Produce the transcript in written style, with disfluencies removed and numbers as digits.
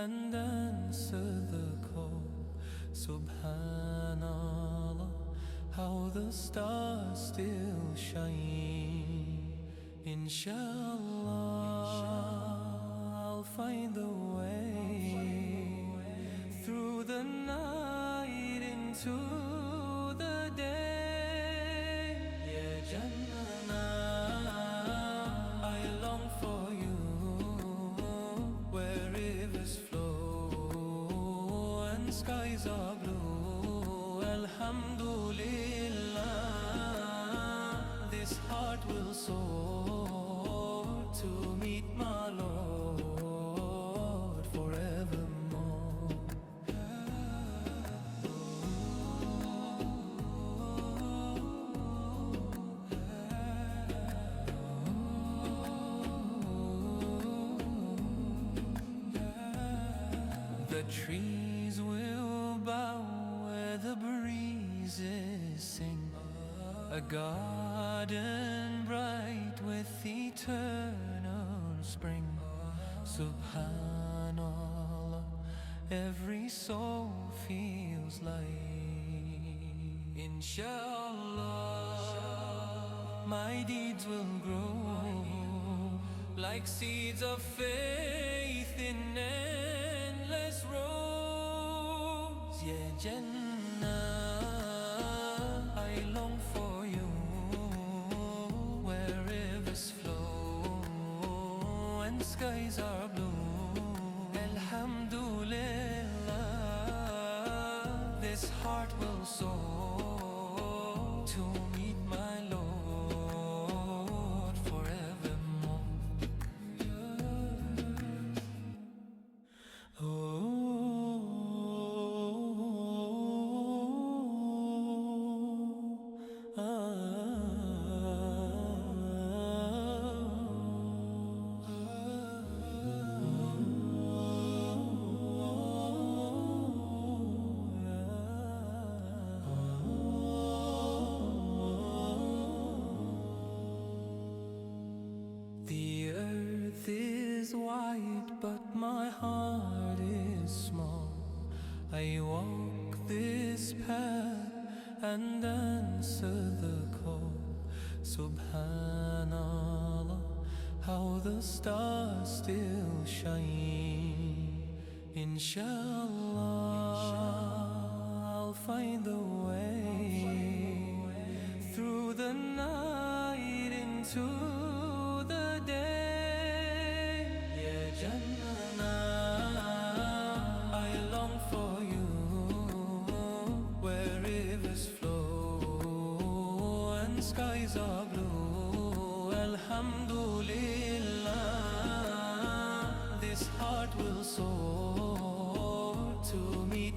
and answer the call. Subhanallah, how the stars still shine. Inshallah, I'll find the way through the night into the day. Yeah, Jannah, I long for you, where rivers flow and skies are blue. Alhamdulillah, this heart will soar to meet my Lord forevermore. The trees will bow where the breezes sing, a garden bright with eternal spring. Subhanallah, every soul feels light. Inshallah, my deeds will grow like seeds of faith in endless rows. Yeah, Jannah, I long for you, where rivers flow and skies are blue. Alhamdulillah, this heart will soar to meet my Lord forevermore. The earth is wide, but my heart is small. I walk this path and answer the call. Subhanallah, how the stars still shine. Inshallah, I'll find the way through the night into the day. Yeah, Jannah, I long for you, where rivers flow and skies are blue. Alhamdulillah, this heart will soar to meet